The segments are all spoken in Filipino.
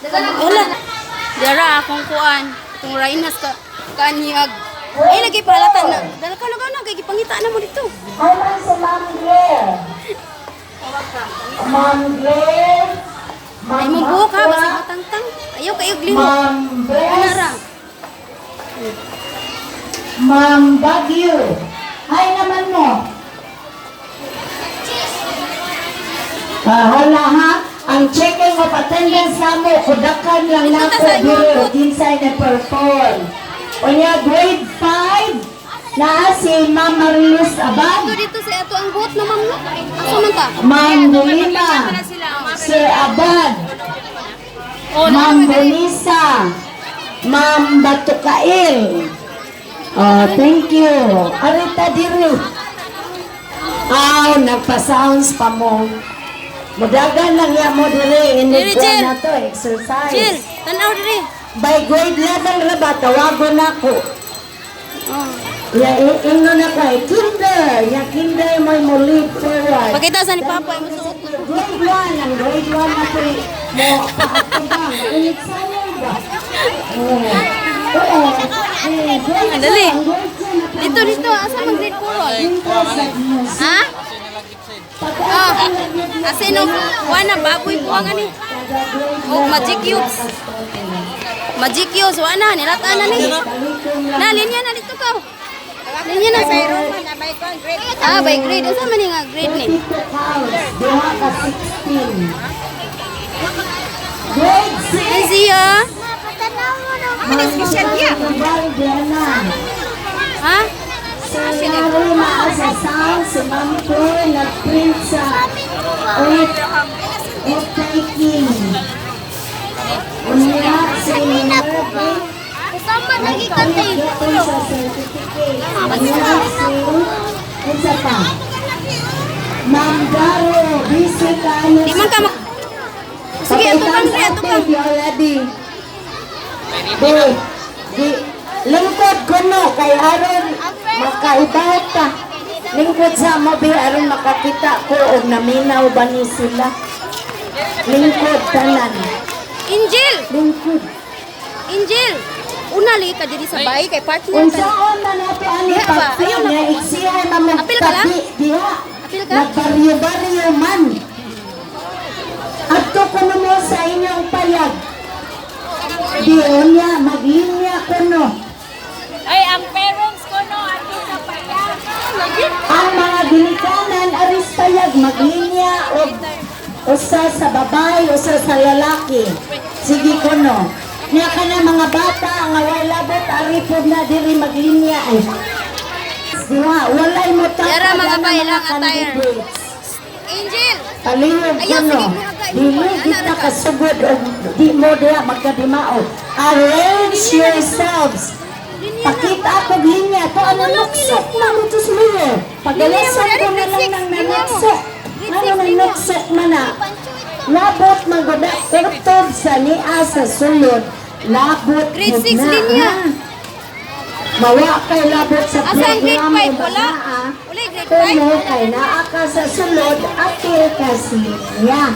Wala. Dara akong kuan. Itong Rhinas ka kanyag. Ay lagi palatan na. Dala ka na kay gipangita na mo dito. Ay man si Ma'am Claire. Ma'am Claire. Ay mo buhok ha basta matangtang. Ayaw kayo glimo. Ma'am Bres. Anara. Ma'am Bagyo. Hi naman mo. Hala ha. Ang checking of attendance namo kudakan lang nako dito kinsay na perform. Unya grade 5 na si Ma'am Mariluz Abad. Dito sa ato ang buhot na ma'am no. Asa man ta? Ma'am Delima. Sir Abad. Ma'am Bonisa. Ma'am Batukail. Oh, thank you. Arita diri. Nagpa-sounds pa mo. Mudagan lang ya mo diri. Diri, Jill. Na to, exercise. Jill, tanaw diri. By grade level ra ba, tawagon ako. Oh. Ya, ingo na kay kinder. Ya, kinder mo lead forward. Pakita sa ni Papa yung suot. Grade 1, ang grade 1 na po mo paakabang. Init sayang ba? Oo. Dali. Dito, asa man grade 4? Ha? Oh, kasi no, wana baboy buwang ani. Oh, magic cubes. Magic cubes, wana, nilatan na ni. Na, linya na dito ka. Linya na sa by grade. Asa man nga grade ni? Grade 6. Ay, siya. Ha? Sinari maasasaw si Ma'am Claire nag-print sa taking. Unya si Ma'am Kasama lagi ka tayo. sa certificate. Unya si isa pa. Ma'am Garo, busy tayo. Di man ka Sige, atukang. Already. Lingkod ko no, kay aron makaibaw ka. Lingkod sa mo, aron makakita ko o naminaw ba ni sila. Lingkod tanan. Angel! Lingkod. Angel! Unali ka diri sa bahay kay partner Kung ka. saan na nato ani Diha ba? pagpil Ayaw na niya, ko. iksiyan na mo Apil ka lang? diha. Apil ka? Nagbaryo-baryo man. Adto ko na mo sa inyong payag. Diyon niya, maglinya ko no. Ay, ang parents ko no, ati sa payag. Ang mga ginikanan aris payag maglinya o usa sa babae, usa sa lalaki. Sige ko no. Niya ka na mga bata nga wala labot aripod na diri maglinya ay. Diwa, walay mo ta. Yara, mga bailang attire. Angel! Palihog ko Ayaw, no. sige, buhagay. Dili kita kasugod o di mo diha magkadimao. Arrange yourselves. Pakita ako linya. To ano nuksok man ito sumiyo. Pagalasan ko na lang ng nanuksok. Ano ng nuksok man na. Labot maggoda. Kurtob sa niya sa sulod. Labot Grade 6 na. linya. Mawa kay labot sa Asa ang grade programa 5? Wala. ba Uli, grade Kuno 5. kay naa ka sa sulod. Apil ka siya.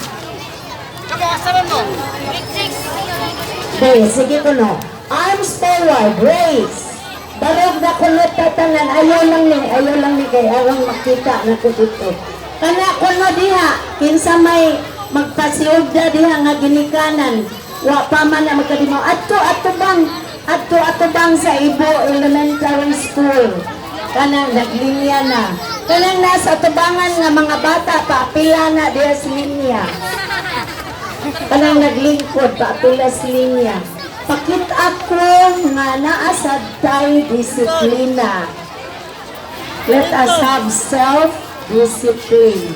Okay, sige ko no. Arms forward, raise. Darog na kulot tatanan. Ayaw lang ni kay arang makita na ko dito. Kana kuno diha, kinsa may magpasiugda diha nga ginikanan. Wa pa man na magkadimaw. Ato bang sa Ibo Elementary School. Kanang naglinya na. Kanang nasa tubangan nga mga bata, paapila na diha sa linya. Kanang naglingkod, paapila sa linya. Pakit ako nga naasad tayo disiplina. Let us have self-discipline.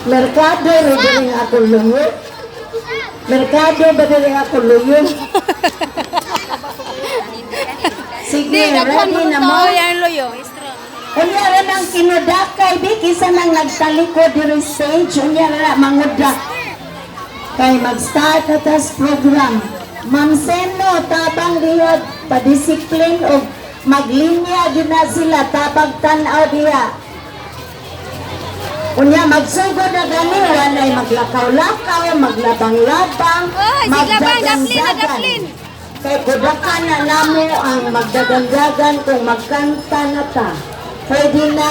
Merkado rin ako luyo. Merkado ba rin ako luyo? Sige, ready na mo? Yan loyo. Unyara ng kinudakay, di kisa nang nagtaliko diri stage, unyara mangudak. Kay mag-start na tas program. Ma'am Seno, tabang diya, pa-discipline o maglinya din na sila, tabang tanaw diya. Unya magsugod na gani, walay maglakaw-lakaw, maglabang-labang, Oy, siglabang, daplin na magdagan-dagan. daplin. Kay kudakan na namo ang magdagan-dagan kung magkanta na ta. Pwede na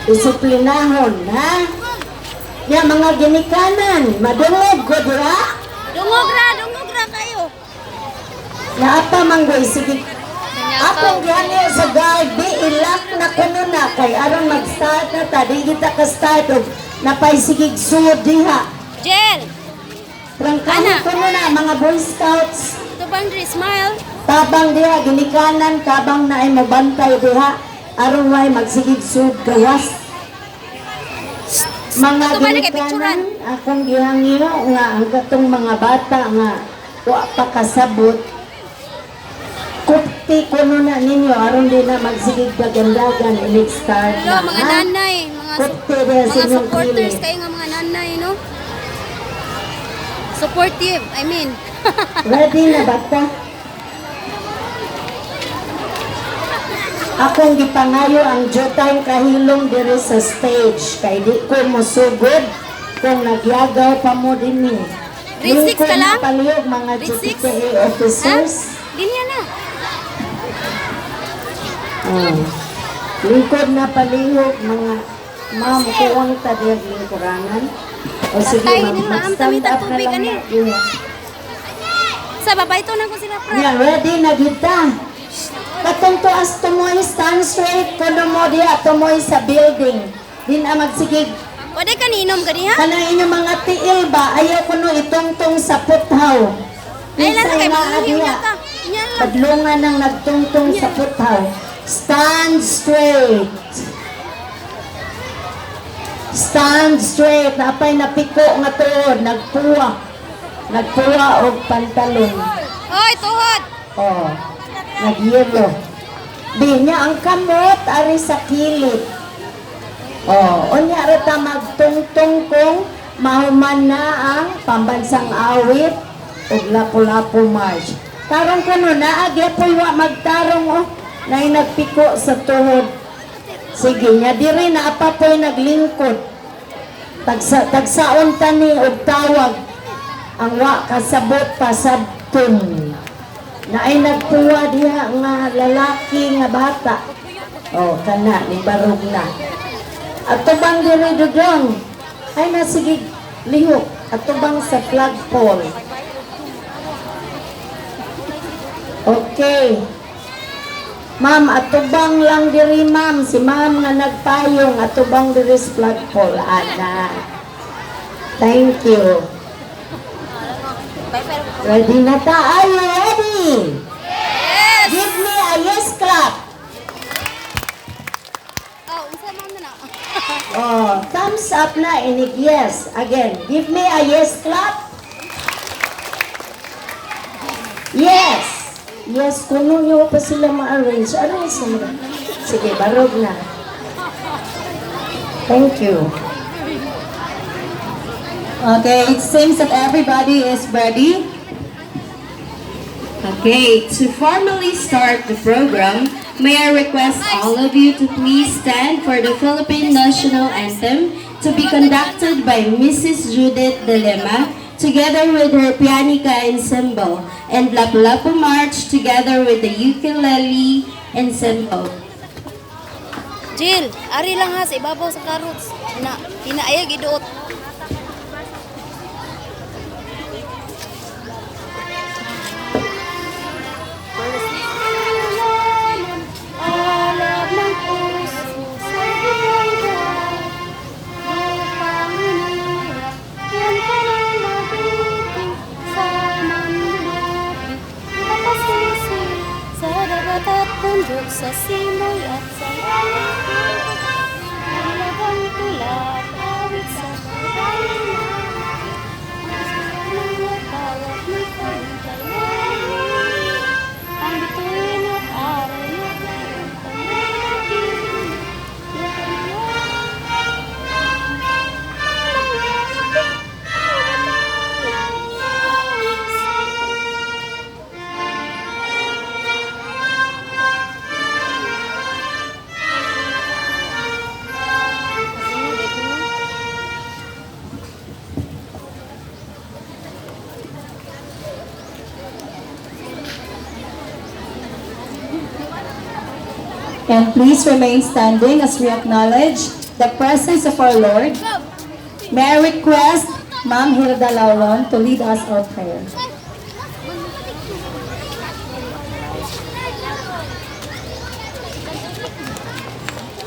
disiplinahon, ha? Ya mga ginikanan, madungog ko dira. Dungog ra kayo. Naapa manggoy, sige. Akong gani sa guard, di ilak na kuno na kay aron mag-start na ta, di kita ka-start og napay sigig sud diha. Jel, Trangkahan Ana. kuno na mga Boy Scouts. ito bang smile? Tabang diha ginikanan, tabang na ay mabantay diha aron way magsigig sud gawas. Mga Ito ba na kay ginikanan, akong gihangyo nga ang katong mga bata nga wa pa kasabot. Kupti kuno na ninyo aron di na magsigig dagandagan next start Hello, na. mga ha? nanay, Kupti diha sa mga inyong supporters kilid. kayo nga mga nanay, no? Supportive, I mean. Ready na bata? Akong gipangayo ang jutay kahilom diri sa stage kay di ko mosugod kung nagyagaw pa mo dinhi. Grade 6 ka lang? Palihog mga Grade 6? GPA officers. Linya na. Lingkod na palihog mga ma'am kuwang ta diya lingkuranan. O sige Tatay, ma'am, hindi na, mag-stand tamitan up na tubig, lang ani. na. Yeah. Sa babay to na ko sila, Fran. Yeah, ready na kita. Katong tuas tumoy, stand straight, kuno mo diya, tumoy sa building. Din na magsigig. Pwede ka niinom ka diha? Kanang inyong mga tiil ba, ayaw kuno itungtong sa puthaw. Ay, lang Pinsay kay na mga diya. ka. Inya lang. Padlungan ng nagtungtong sa puthaw. Stand straight. Stand straight. Napay napiko nga tuod, nagpuwa. Nagpuwa og pantalon. Hoy, tuhod. Oh, nagyelo. Di niya ang kamot ari sa kilid. Oh, unya ra ta magtungtong kung mahuman na ang pambansang awit ug lapu-lapu march. Tarong kuno na agya po'y wa magtarong oh. Nay nagpiko sa tuhod. Sige nya diri na apa po'y naglingkod. Tagsaon ta ni og tawag ang wa kasabot pa sabton. Na ay nagtuwa diha nga lalaki nga bata. Oh, kana ni barog na. At tubang diri dudong. Ay nasigig lihok. At tubang sa flagpole. Okay. Ma'am, atubang lang diri ma'am. Si ma'am nga nagpayong atubang diri sa flagpole. Ana. Thank you. Ready na ta? Are you ready? Yes! Give me a yes clap. Oh, unsa man na. Oh, thumbs up na inig yes. Again, give me a yes clap. Yes. Yes, kuno nyo pa sila ma-arrange. Ano yung sila? Sige, barog na. Thank you. Okay, it seems that everybody is ready. Okay, to formally start the program, may I request all of you to please stand for the Philippine National Anthem to be conducted by Mrs. Judith De Lima, together with her pianica ensemble, and Lapu-Lapu March together with the ukulele ensemble. Jill, ari lang ha sa ibabaw sa carrots. Hinaayag iduot. Alab ng puso sa buhay, upang hinirap, yan ka nang mabiting sa manlapit, napasisi sa dagat at bundok, sa simoy at sa langit, alagang tulad, awit sa bayan. And please remain standing as we acknowledge the presence of our Lord. May I request Ma'am Hilda Lauron to lead us our prayer.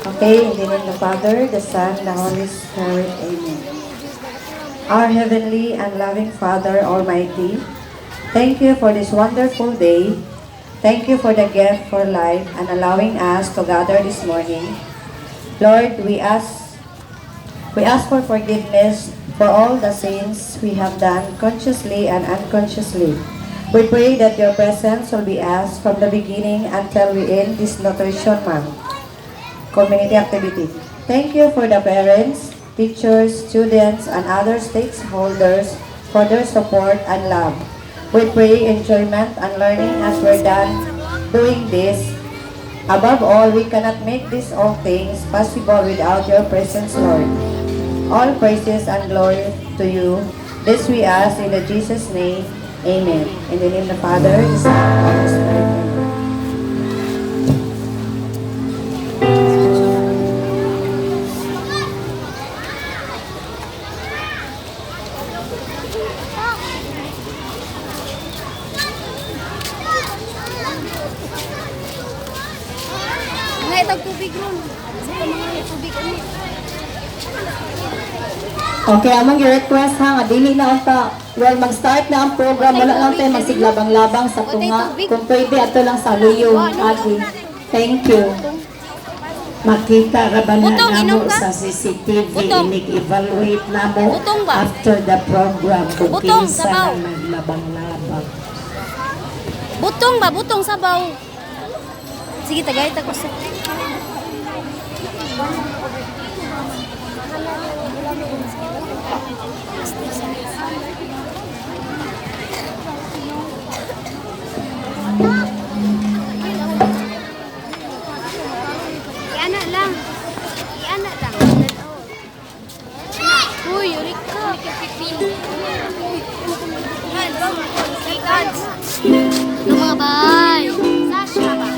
Okay, in the name of the Father, the Son, the Holy Spirit, Amen. Our Heavenly and loving Father Almighty, thank you for this wonderful day. Thank you for the gift for life and allowing us to gather this morning. Lord, we ask for forgiveness for all the sins we have done consciously and unconsciously. We pray that your presence will be us from the beginning until we end this Nutrition Month community activity. Thank you for the parents, teachers, students, and other stakeholders for their support and love. We pray enjoyment and learning as we're done doing this. Above all, we cannot make these all things possible without your presence, Lord. All praises and glory to you. This we ask in the Jesus' name. Amen. In the name of the Father, the Son, and the Holy Spirit. Amen. Mga itong tubig ron. Sa mga tubig ano. Okay, among i-request ha, nga dili na unta. Well, mag-start na ang program, wala lang tayo magsiglabang-labang sa tunga. Kung pwede, ato lang sa luyong, ate. Thank you. Makita ra ba na Butong, inom namo ka? sa CCTV, Butong. inig-evaluate namo Butong ba? after the program kung Butong, kinsa sabaw. na naglabang-labang. Butong ba? Butong sabaw. Sige, tagay ko sa... Iana lang. Iana lang. Uy, ulit ka. Hands. Lumabay. Sasha ba?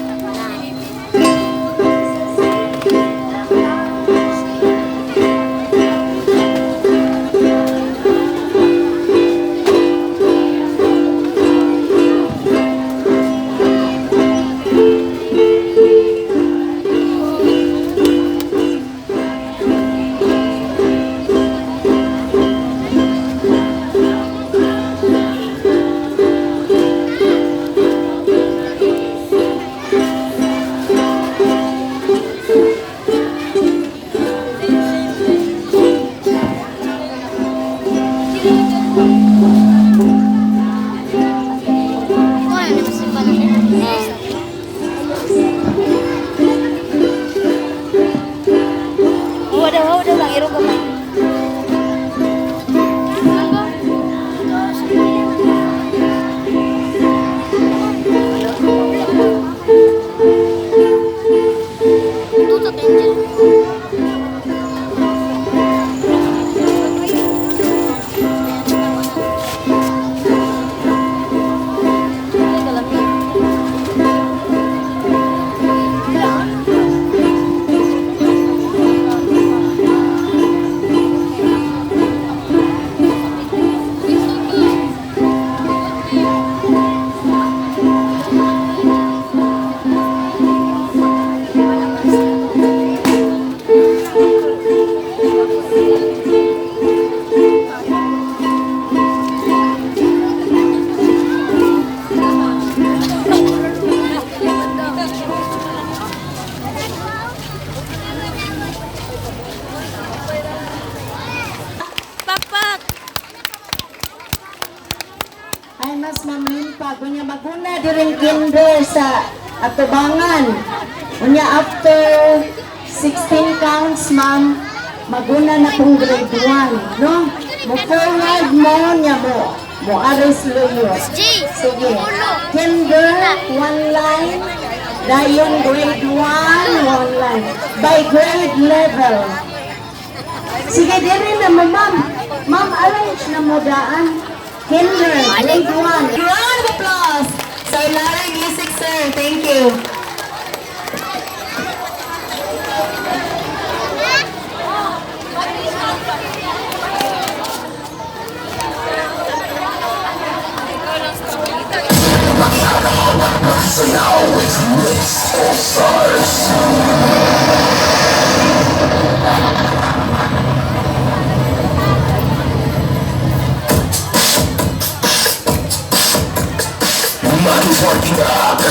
Wadah lang, iro kamay. Tutot angel. Pakpak. Ay, mas mamlimpa. Kunya maguna diring kinder sa atubangan. Kunya after 16 counts, ma'am, maguna na pong grade 1. No? Mo-forward mo niya mo. Mo-aris luyo. G. Sige. Kinder, 1 line. Dayon grade 1, 1 line. By grade level. Sige, diri na mo, ma'am. Ma'am, arrange na mo daan. Kinder, grade 1. Round of applause. Sir Larry Music, sir. Thank you.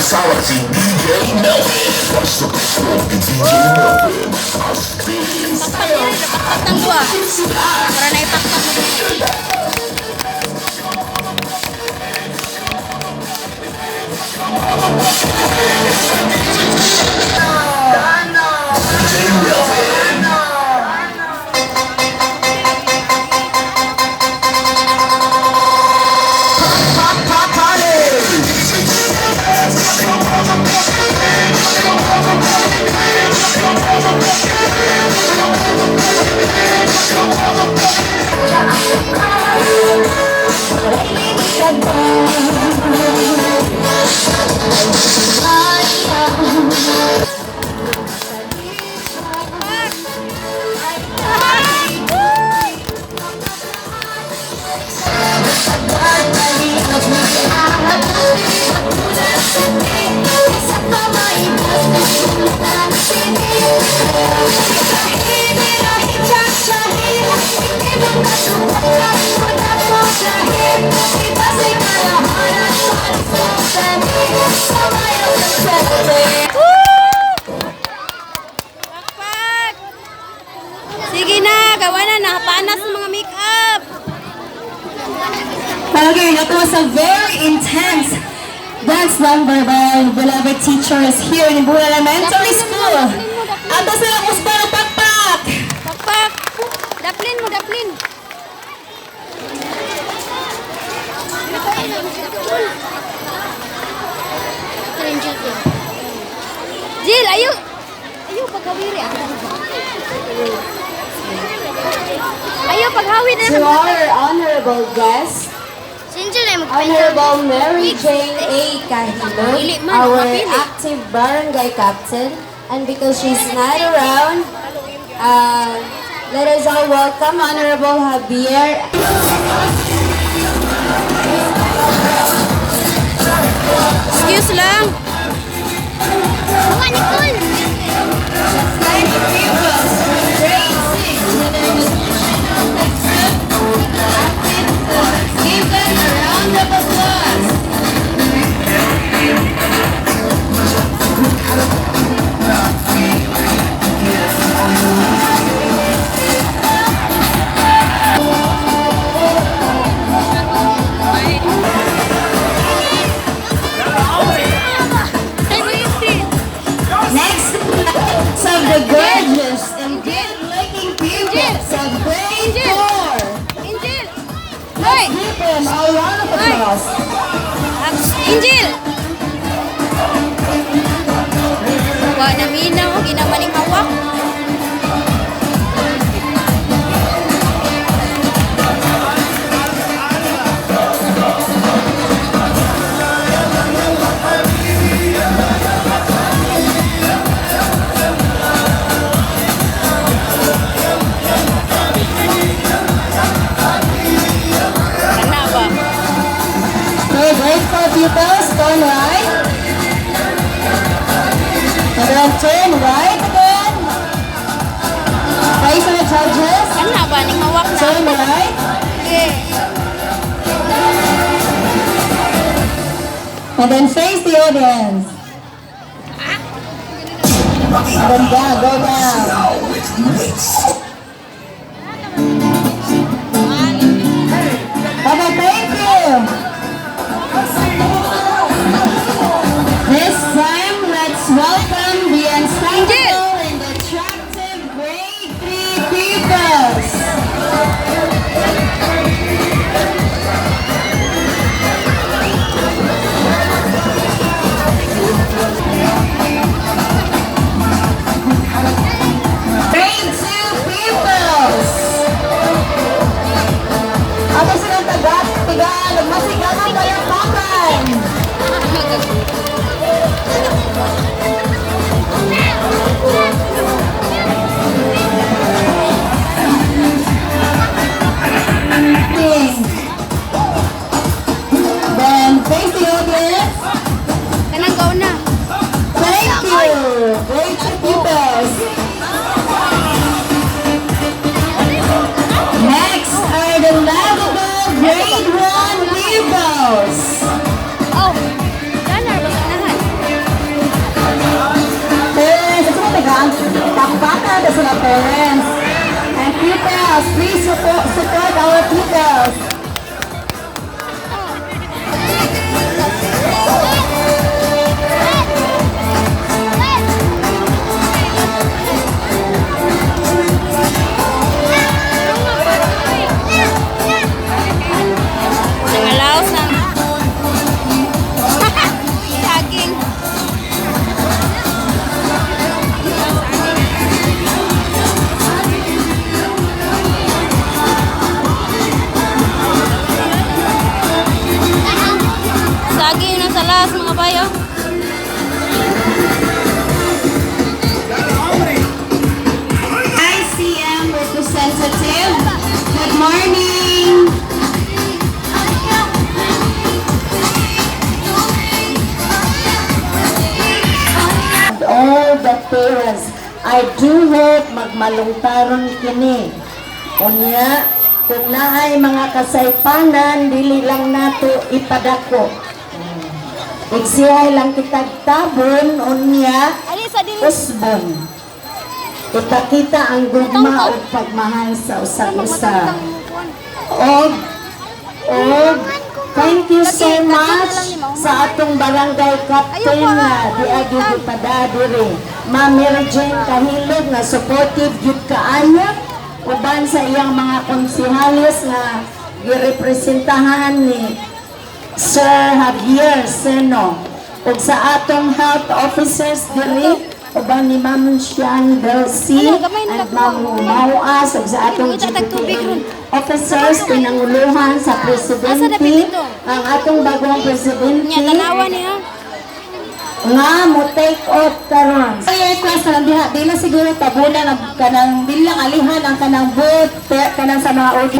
asawa si DJ Melvin. Pasok ko kay DJ Melvin. Pakpang ko ah. Para na ipakpang mo. DJ Melvin. Pakpak! Sige na, gawa na. Nakapanas ng mga make-up. Okay, that was a very intense dance number by our beloved teachers here in Bull Elementary School. Ato sila kuspa ng pakpak! Pakpak! Daplin mo, daplin. Jill, ayo. Ayo, paghawiri. Ayo, paghawid na. To our honorable guest, Honorable Mary Jane A. Kahilo, our active barangay captain, and because she's not around, let us all welcome Honorable Javier. Excuse lang. Mga Nicole. Give them a round of applause. Next, some of the gorgeous and good-looking pupils of grade 4. Angel. Hoy. Give them a round of applause. Angel. Wa na minaw, ginamaning hawak. Kana ba? Okay, grade 4 pupils, turn right. And then turn right again. Face the judges. Kana ba ning hawak na? Turn right. Okay. And then face the audience. And then down, go down. Now it's mixed. Okay, thank you. This time, let's welcome the ensemble and attractive grade 3 pupils. parents. And pupils, please support our pupils. Nangalaos ng saging. Saging na sa laos mga bayo. ICM representative, good morning. And all the parents, I do hope magmalungtaron kini. Unya, kung naay mga kasaypanan, dili lang nato ipadako. Igsihay lang kitag tabon, unya, Ali sa dili. usbon. Ipakita ang gugma o pagmahal sa usag-usa. Og, thank you so much sa atong barangay captain na diagi gipada diri. Ma'am Mary Jane Kahilog na supportive gyud kaayo uban sa iyang mga konsehalis na girepresentahan ni Sir Javier Seno ug sa atong health officers diri uban ni Ma'am Sian Delcy and Ma'am Mauas ug sa atong GPPA officers pinanguluhan sa presidente ang atong bagong presidente Nya tanawa niya. nga mo take out karon. Ay, request na lang diha, di na siguro tabunan ang kanang bilang alihan ang kanang booth, kanang sa mga